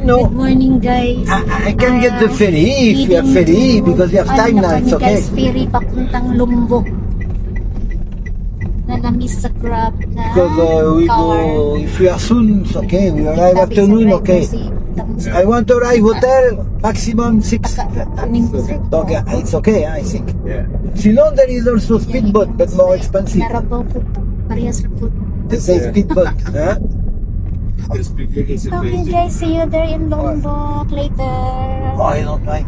No. Good morning, guys. I can get the ferry if you have ferry because you have time now. It's okay. Guys, ferry papuntang Lombok. Nalamis sa Grab na Because we car. go, if we are soon, it's okay. We arrive afternoon, okay. I want to arrive hotel maximum 6. Okay, it's okay, I think. Yeah. Sino, there is also speedboat, but more expensive. Narabaw po. Parehas na po. They say speedboat, huh? Okay, guys, see you there in Lombok later. Oh, I don't like.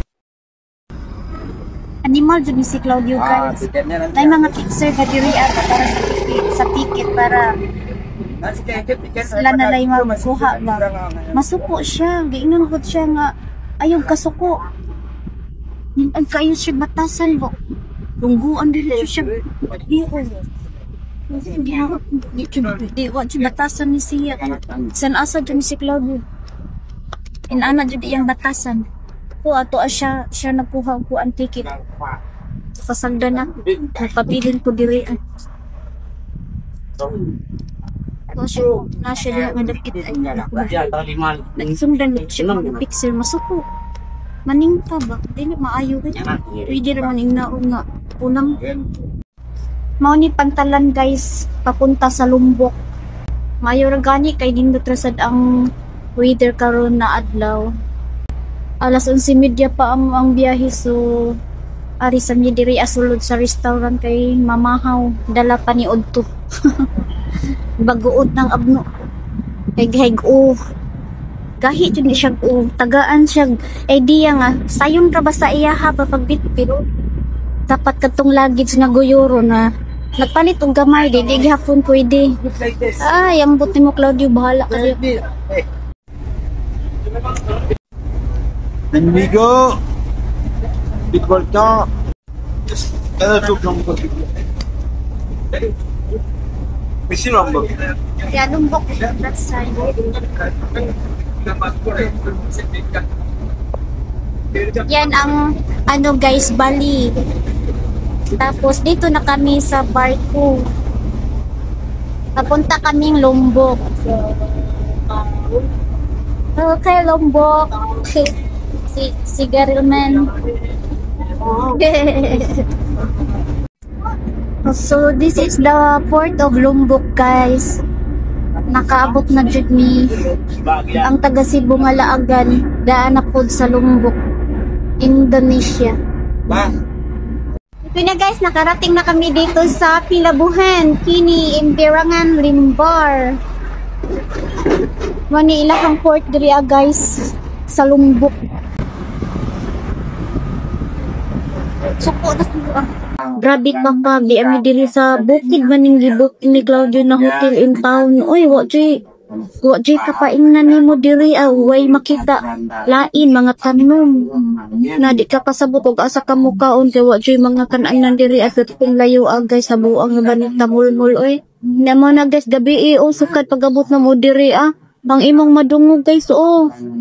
Animal dyan si Claudio, guys. May mga fixer na diri ata para sa ticket para sila na lang magkuha ba. Masuko siya. Giingon ko siya nga ayaw kasuko. Ang kayo siya batasan ba. Tungguan dili siya. Di ko siya batasan ni siya. San asa dyan si Claudio. Inana dyan iyang batasan. Ato siya nakuha ko ang ticket. Pasagda na. Napabilin ko diri. Nasya diha nga dapit ay nagsundan siya ng picture masuko. Maning ka ba? Dili maayo ka. Pwede naman ingnaon nga unang. Mao ni pantalan, guys, papunta sa Lombok. Maayo ra gani kay nindot rasad ang weather karon na adlaw. Alas 11:30 pa ang biyahe, so ari sa mi diri asulod sa restaurant kay mamahaw, dala pa ni Odto. Baguot ng abno. Heg gahi jud siya tagaan siya idea nga sayon ra ba sa iya ha pagbitbit. Dapat katong luggage nga guyoro na nagpalit og gamay di gihapon pwede. Ay, ang buti mo, Claudio, bahala ka. And we go. Big volcan. Misi Lombok. Yeah, Lombok, that side. Yan ang ano, guys, Bali. Tapos dito na kami sa barko. Papunta kaming Lombok. Okay, Lombok. Si Garilman. So this is the port of Lombok, guys. Nakaabot na jud mi ang taga Cebu nga laagan daan na pod sa Lombok, Indonesia. Ito na, guys, nakarating na kami dito sa Pilabuhan, Kini, Impirangan, Limbar. Mani ilahang port diri, guys, sa Lombok. Suko na suko. Grabe ka pa, di ami diri sa bukid maning gibuk ni Claudio na hotel in town. Oy, wa jay kapaingnan nimo diri, way makita lain mga tanom. Na di ka pasabot og asa ka mukaon kay wa jay mga kan-anan diri at kung layo guys sa buang banit tamulmul oy. Namo na, guys, gabi sukat pagabot na mo diri ang imong madungog, guys,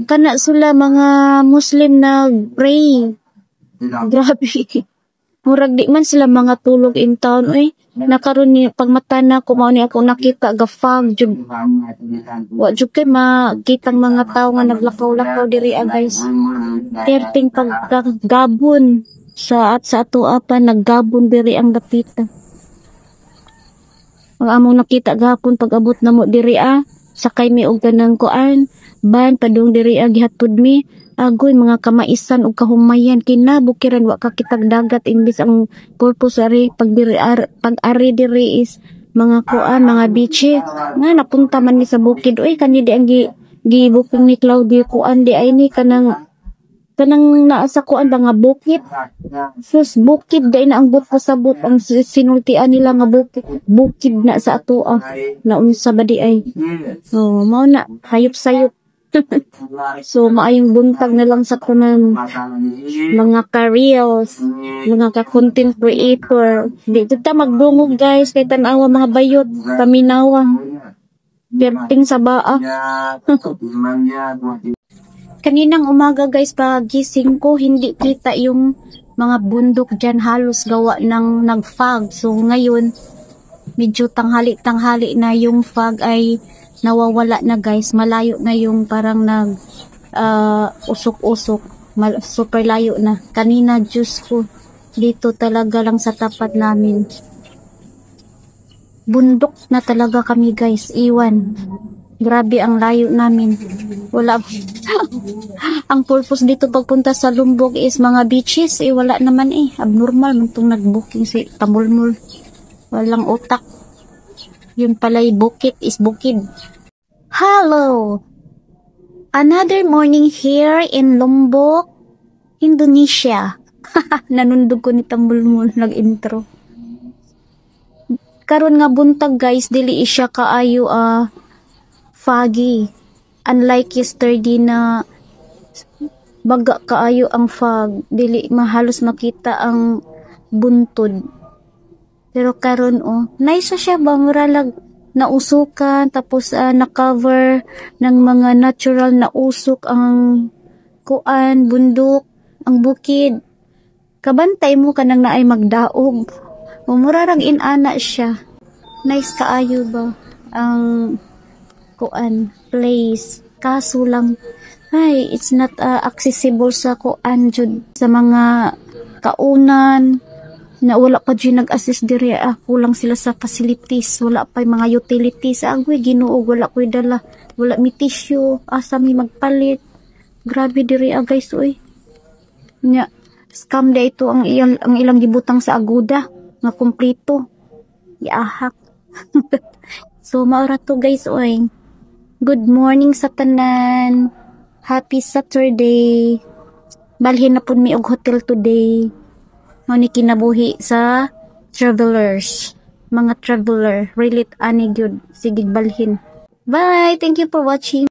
kana sila mga Muslim na pray. Grabe. Murag di man sila mga tulog in town, nakaroon ni pagmata na ko mao ni ako nakita gafag jud. Wa jud kay makitang mga tawo nga naglakaw-lakaw diri, guys. Perting paggabon sa ato pa naggabon diri ang dapita. Ang among nakita gahapon pag-abot na mo diri sakay mi og kanang kuan ban padung diri gihatod mi. Agoy mga kamaisan ug kahumayan kinabukiran wa ka kitag dagat, imbis ang purpose ari pag-ari diri is mga kuan, mga beach nga napunta man ni sa bukid. Kani di ang gibooking ni Claudio kuan di ay ni kanang naa sa kuan ba nga bukid. Sus, bukid dai na ang sabot ang sinultian nila nga bukid na sa ato na unsa ba di ay. Mao na hayop-sayop. So maayong buntag na lang sa kunan mga ka-reels, mga ka-content creator. Dito ta magdungog, guys, kay tanawa mga bayot paminawa perting sa baa. Kaninang umaga, guys, pagising ko hindi kita yung mga bundok dyan, halos gawa ng nag-fog. So ngayon medyo tanghali na yung fog ay nawawala na, guys. Malayo na yung parang usok-usok. Super layo na. Kanina, Diyos ko, dito talaga lang sa tapat namin. Bundok na talaga kami, guys. Iwan. Grabe ang layo namin. Wala. Ang purpose dito pagpunta sa Lombok is mga beaches. Wala naman Abnormal man itong nag-booking si Tamulmul. Walang utak. Yun pala'y bukid is bukid. Hello! Another morning here in Lombok, Indonesia. Nanundog ko ni Tamulmul nag-intro. Karon nga buntag, guys, dili siya kaayo foggy. Unlike yesterday na baga kaayo ang fog, dili mahalos makita ang buntod. Pero karon nice siya ba, muralag nausukan, tapos na-cover ng mga natural na usok ang kuan, bundok, ang bukid. Kabantay mo kanang naay magdaog. Murarang inana siya. Nice kaayo ba ang kuan place. Kaso lang, it's not accessible sa kuan jud, sa mga kaunan na wala pa dyan nag-assist diri. Kulang sila sa facilities, wala pa yung mga utilities. Agwe Ginoo, wala ko dala, wala mi tissue, asa mi magpalit. Grabe diri guys, nya scam da ito ang ilang gibutang sa aguda nga kompleto iahak. So maura to, guys. Good morning sa tanan, happy Saturday. Balhin na pud mi og hotel today. Ni kinabuhi sa travelers, mga traveler, relate ani gyud, sige balhin. Bye, thank you for watching.